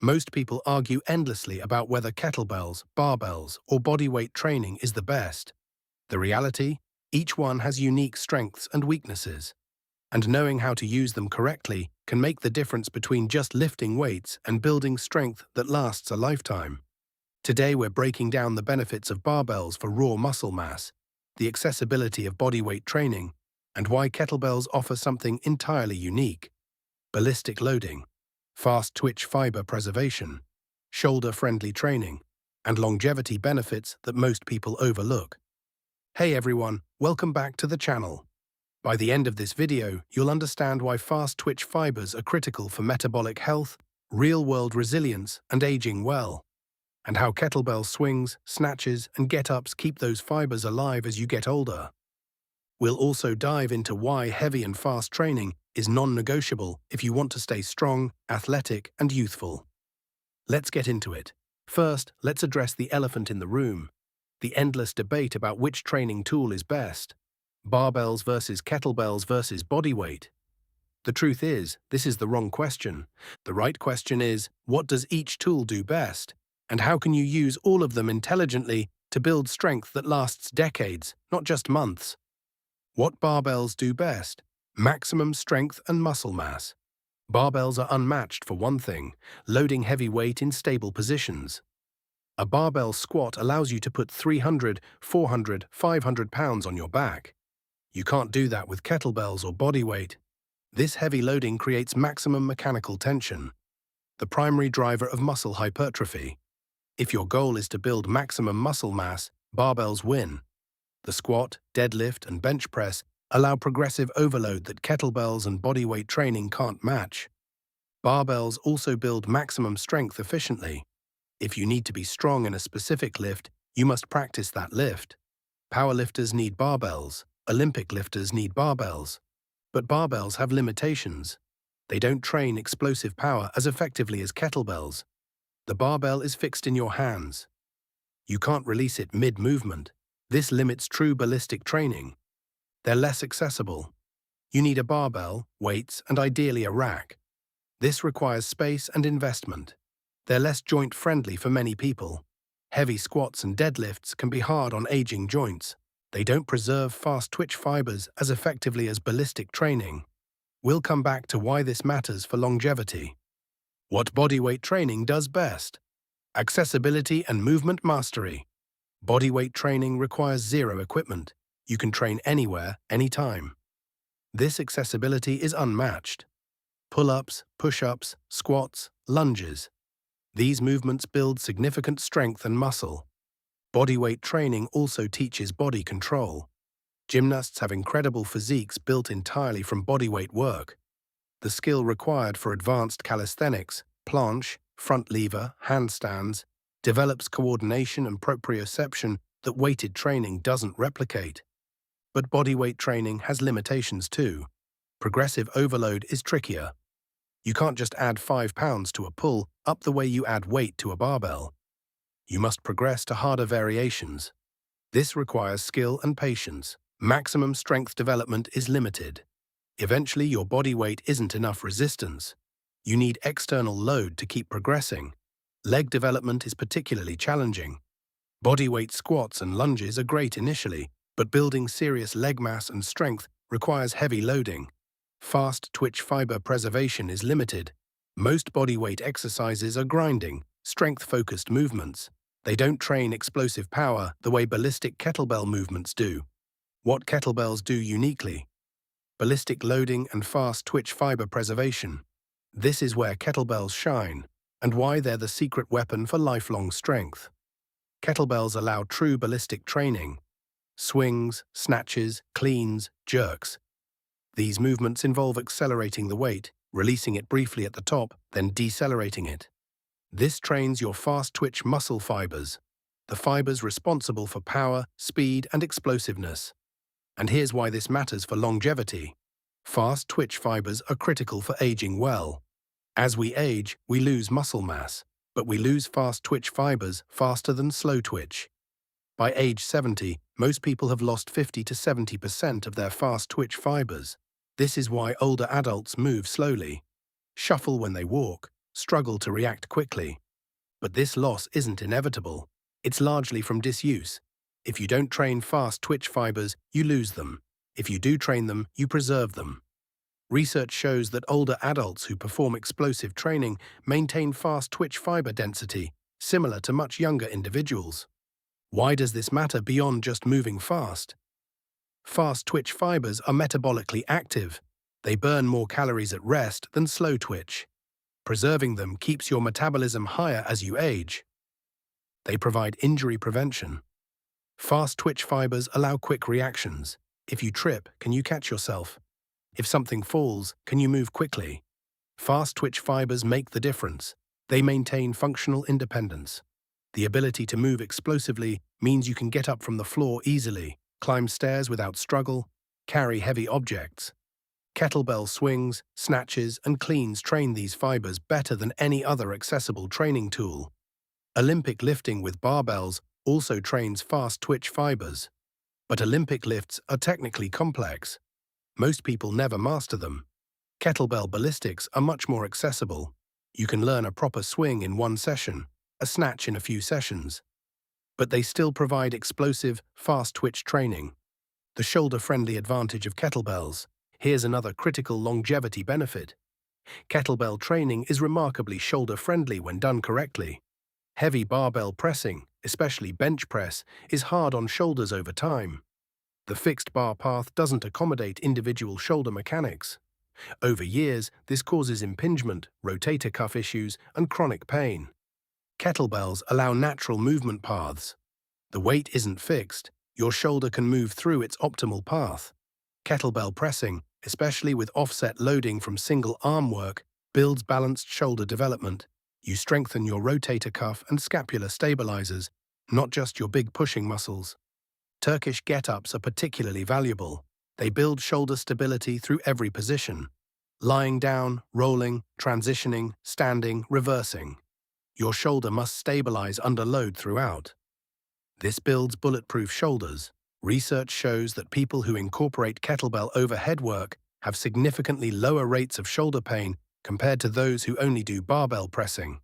Most people argue endlessly about whether kettlebells, barbells, or bodyweight training is the best. The reality? Each one has unique strengths and weaknesses, and knowing how to use them correctly can make the difference between just lifting weights and building strength that lasts a lifetime. Today we're breaking down the benefits of barbells for raw muscle mass, the accessibility of bodyweight training, and why kettlebells offer something entirely unique: ballistic loading, fast twitch fiber preservation, shoulder-friendly training, and longevity benefits that most people overlook. Hey everyone, welcome back to the channel. By the end of this video, you'll understand why fast twitch fibers are critical for metabolic health, real-world resilience, and aging well, and how kettlebell swings, snatches, and get-ups keep those fibers alive as you get older. We'll also dive into why heavy and fast training is non-negotiable if you want to stay strong, athletic, and youthful. Let's get into it. First, let's address the elephant in the room: the endless debate about which training tool is best. Barbells versus kettlebells versus bodyweight. The truth is, this is the wrong question. The right question is, what does each tool do best? And how can you use all of them intelligently to build strength that lasts decades, not just months? What barbells do best? Maximum strength and muscle mass. Barbells are unmatched for one thing: loading heavy weight in stable positions. A barbell squat allows you to put 300, 400, 500 pounds on your back. You can't do that with kettlebells or bodyweight. This heavy loading creates maximum mechanical tension, the primary driver of muscle hypertrophy. If your goal is to build maximum muscle mass, barbells win. The squat, deadlift, and bench press allow progressive overload that kettlebells and bodyweight training can't match. Barbells also build maximum strength efficiently. If you need to be strong in a specific lift, you must practice that lift. Powerlifters need barbells. Olympic lifters need barbells. But barbells have limitations. They don't train explosive power as effectively as kettlebells. The barbell is fixed in your hands. You can't release it mid-movement. This limits true ballistic training. They're less accessible. You need a barbell, weights, and ideally a rack. This requires space and investment. They're less joint-friendly for many people. Heavy squats and deadlifts can be hard on aging joints. They don't preserve fast twitch fibers as effectively as ballistic training. We'll come back to why this matters for longevity. What bodyweight training does best: accessibility and movement mastery. Bodyweight training requires zero equipment. You can train anywhere, anytime. This accessibility is unmatched. Pull-ups, push-ups, squats, lunges. These movements build significant strength and muscle. Bodyweight training also teaches body control. Gymnasts have incredible physiques built entirely from bodyweight work. The skill required for advanced calisthenics, planche, front lever, handstands, develops coordination and proprioception that weighted training doesn't replicate. But bodyweight training has limitations too. Progressive overload is trickier. You can't just add 5 pounds to a pull up the way you add weight to a barbell. You must progress to harder variations. This requires skill and patience. Maximum strength development is limited. Eventually, your body weight isn't enough resistance. You need external load to keep progressing. Leg development is particularly challenging. Bodyweight squats and lunges are great initially, but building serious leg mass and strength requires heavy loading. Fast twitch fiber preservation is limited. Most bodyweight exercises are grinding, strength-focused movements. They don't train explosive power the way ballistic kettlebell movements do. What kettlebells do uniquely: ballistic loading and fast twitch fiber preservation. This is where kettlebells shine, and why they're the secret weapon for lifelong strength. Kettlebells allow true ballistic training. Swings, snatches, cleans, jerks. These movements involve accelerating the weight, releasing it briefly at the top, then decelerating it. This trains your fast twitch muscle fibers, the fibers responsible for power, speed, and explosiveness. And here's why this matters for longevity. Fast twitch fibers are critical for aging well. As we age, we lose muscle mass, but we lose fast twitch fibers faster than slow twitch. By age 70, most people have lost 50 to 70% of their fast twitch fibers. This is why older adults move slowly, shuffle when they walk, struggle to react quickly. But this loss isn't inevitable. It's largely from disuse. If you don't train fast twitch fibers, you lose them. If you do train them, you preserve them. Research shows that older adults who perform explosive training maintain fast twitch fiber density, similar to much younger individuals. Why does this matter beyond just moving fast? Fast twitch fibers are metabolically active. They burn more calories at rest than slow twitch. Preserving them keeps your metabolism higher as you age. They provide injury prevention. Fast twitch fibers allow quick reactions. If you trip, can you catch yourself? If something falls, can you move quickly? Fast twitch fibers make the difference. They maintain functional independence. The ability to move explosively means you can get up from the floor easily, climb stairs without struggle, carry heavy objects. Kettlebell swings, snatches, and cleans train these fibers better than any other accessible training tool. Olympic lifting with barbells also trains fast twitch fibers. But Olympic lifts are technically complex. Most people never master them. Kettlebell ballistics are much more accessible. You can learn a proper swing in one session, a snatch in a few sessions. But they still provide explosive, fast twitch training. The shoulder-friendly advantage of kettlebells. Here's another critical longevity benefit. Kettlebell training is remarkably shoulder-friendly when done correctly. Heavy barbell pressing, especially bench press, is hard on shoulders over time. The fixed bar path doesn't accommodate individual shoulder mechanics. Over years, this causes impingement, rotator cuff issues, and chronic pain. Kettlebells allow natural movement paths. The weight isn't fixed. Your shoulder can move through its optimal path. Kettlebell pressing, especially with offset loading from single arm work, builds balanced shoulder development. You strengthen your rotator cuff and scapular stabilizers, not just your big pushing muscles. Turkish get-ups are particularly valuable. They build shoulder stability through every position. Lying down, rolling, transitioning, standing, reversing. Your shoulder must stabilize under load throughout. This builds bulletproof shoulders. Research shows that people who incorporate kettlebell overhead work have significantly lower rates of shoulder pain compared to those who only do barbell pressing.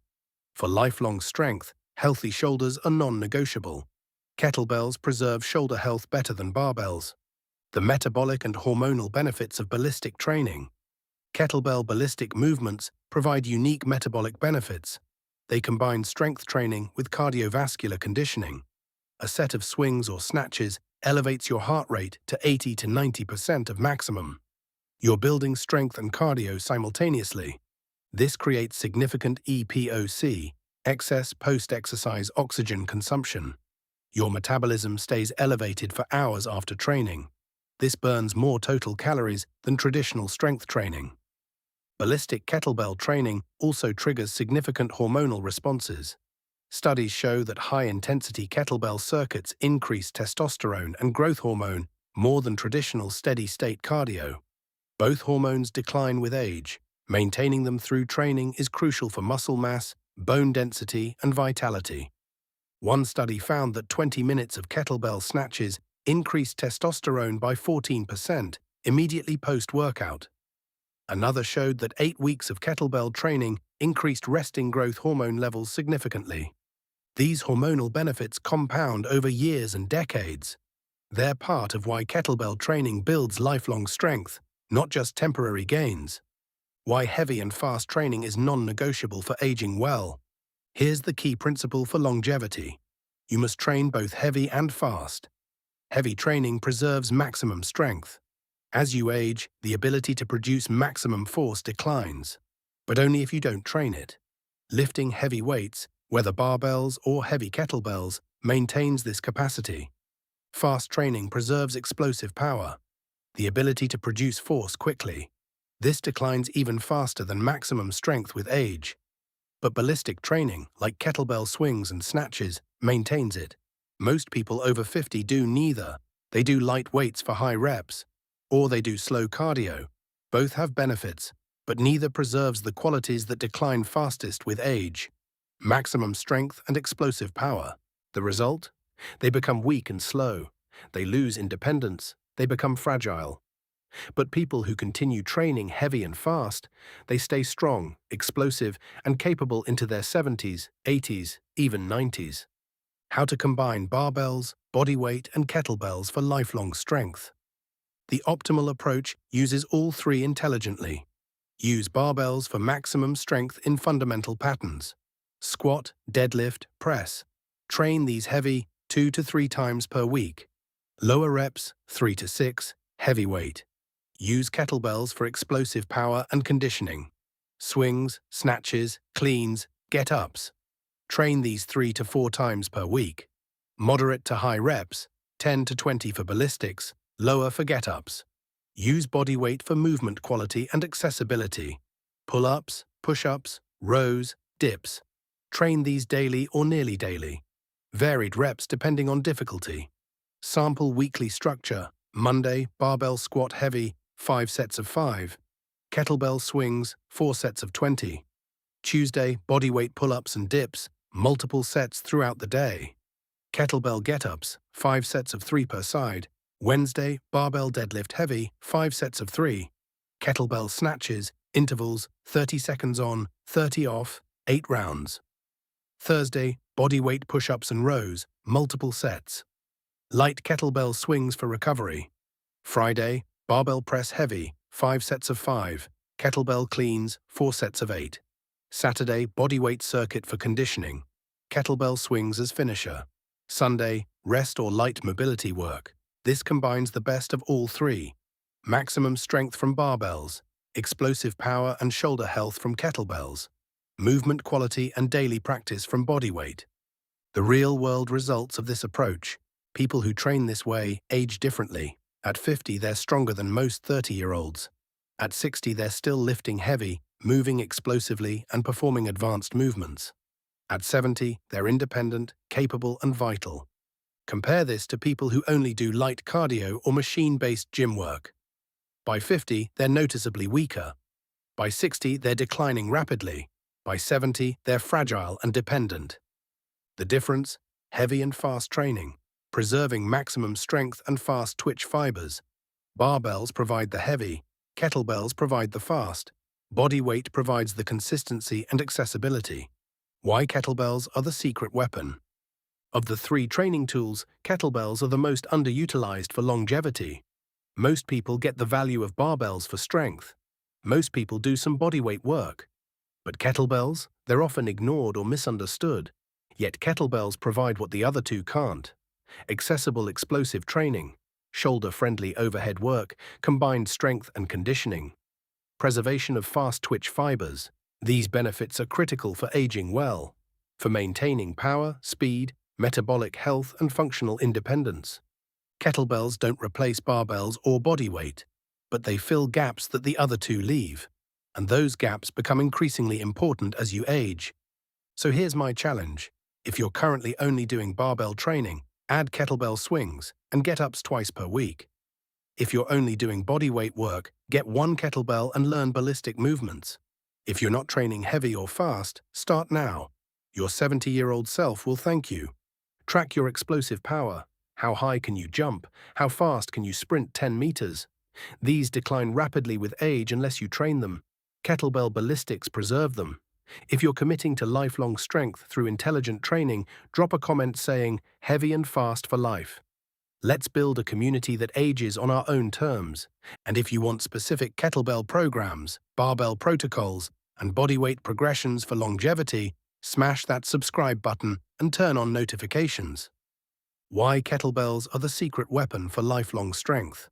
For lifelong strength, healthy shoulders are non-negotiable. Kettlebells preserve shoulder health better than barbells. The metabolic and hormonal benefits of ballistic training. Kettlebell ballistic movements provide unique metabolic benefits. They combine strength training with cardiovascular conditioning. A set of swings or snatches elevates your heart rate to 80 to 90% of maximum. You're building strength and cardio simultaneously. This creates significant EPOC, excess post-exercise oxygen consumption. Your metabolism stays elevated for hours after training. This burns more total calories than traditional strength training. Ballistic kettlebell training also triggers significant hormonal responses. Studies show that high-intensity kettlebell circuits increase testosterone and growth hormone more than traditional steady-state cardio. Both hormones decline with age. Maintaining them through training is crucial for muscle mass, bone density, and vitality. One study found that 20 minutes of kettlebell snatches increased testosterone by 14% immediately post-workout. Another showed that 8 weeks of kettlebell training increased resting growth hormone levels significantly. These hormonal benefits compound over years and decades. They're part of why kettlebell training builds lifelong strength, not just temporary gains. Why heavy and fast training is non-negotiable for aging well. Here's the key principle for longevity. You must train both heavy and fast. Heavy training preserves maximum strength. As you age, the ability to produce maximum force declines, but only if you don't train it. Lifting heavy weights, whether barbells or heavy kettlebells, maintains this capacity. Fast training preserves explosive power, the ability to produce force quickly. This declines even faster than maximum strength with age. But ballistic training, like kettlebell swings and snatches, maintains it. Most people over 50 do neither. They do light weights for high reps, or they do slow cardio. Both have benefits, but neither preserves the qualities that decline fastest with age. Maximum strength and explosive power. The result? They become weak and slow. They lose independence. They become fragile. But people who continue training heavy and fast, they stay strong, explosive, and capable into their 70s, 80s, even 90s. How to combine barbells, bodyweight, and kettlebells for lifelong strength. The optimal approach uses all three intelligently. Use barbells for maximum strength in fundamental patterns. Squat, deadlift, press. Train these heavy 2 to 3 times per week. Lower reps 3 to 6, heavyweight. Use kettlebells for explosive power and conditioning. Swings, snatches, cleans, get-ups. Train these 3 to 4 times per week. Moderate to high reps, 10 to 20 for ballistics, lower for get-ups. Use body weight for movement quality and accessibility. Pull-ups, push-ups, rows, dips. Train these daily or nearly daily. Varied reps depending on difficulty. Sample weekly structure. Monday, barbell squat heavy, 5 sets of 5. Kettlebell swings, 4 sets of 20. Tuesday, bodyweight pull-ups and dips, multiple sets throughout the day. Kettlebell get-ups, 5 sets of 3 per side. Wednesday, barbell deadlift heavy, 5 sets of 3. Kettlebell snatches, intervals, 30 seconds on, 30 off, 8 rounds. Thursday, bodyweight push-ups and rows, multiple sets. Light kettlebell swings for recovery. Friday, barbell press heavy, 5 sets of 5. Kettlebell cleans, 4 sets of 8. Saturday, bodyweight circuit for conditioning. Kettlebell swings as finisher. Sunday, rest or light mobility work. This combines the best of all three. Maximum strength from barbells, explosive power and shoulder health from kettlebells, movement quality and daily practice from bodyweight. The real-world results of this approach. People who train this way age differently. At 50, they're stronger than most 30-year-olds. At 60, they're still lifting heavy, moving explosively, and performing advanced movements. At 70, they're independent, capable, and vital. Compare this to people who only do light cardio or machine-based gym work. By 50, they're noticeably weaker. By 60, they're declining rapidly. By 70, they're fragile and dependent. The difference? Heavy and fast training, preserving maximum strength and fast twitch fibers. Barbells provide the heavy, kettlebells provide the fast. Body weight provides the consistency and accessibility. Why kettlebells are the secret weapon. Of the three training tools, kettlebells are the most underutilized for longevity. Most people get the value of barbells for strength. Most people do some bodyweight work. But kettlebells, they're often ignored or misunderstood. Yet kettlebells provide what the other two can't. Accessible explosive training, shoulder-friendly overhead work, combined strength and conditioning. Preservation of fast twitch fibers. These benefits are critical for aging well, for maintaining power, speed, metabolic health, and functional independence. Kettlebells don't replace barbells or body weight, but they fill gaps that the other two leave. And those gaps become increasingly important as you age. So here's my challenge. If you're currently only doing barbell training, add kettlebell swings and get-ups twice per week. If you're only doing bodyweight work, get 1 kettlebell and learn ballistic movements. If you're not training heavy or fast, start now. Your 70-year-old self will thank you. Track your explosive power. How high can you jump? How fast can you sprint 10 meters? These decline rapidly with age unless you train them. Kettlebell ballistics preserve them. If you're committing to lifelong strength through intelligent training, drop a comment saying, "Heavy and fast for life." Let's build a community that ages on our own terms. And if you want specific kettlebell programs, barbell protocols, and bodyweight progressions for longevity, smash that subscribe button and turn on notifications. Why kettlebells are the secret weapon for lifelong strength.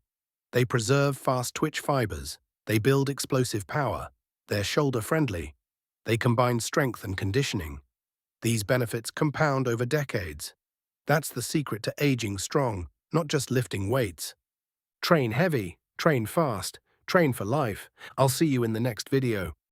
They preserve fast twitch fibers. They build explosive power. They're shoulder-friendly. They combine strength and conditioning. These benefits compound over decades. That's the secret to aging strong, not just lifting weights. Train heavy, train fast, train for life. I'll see you in the next video.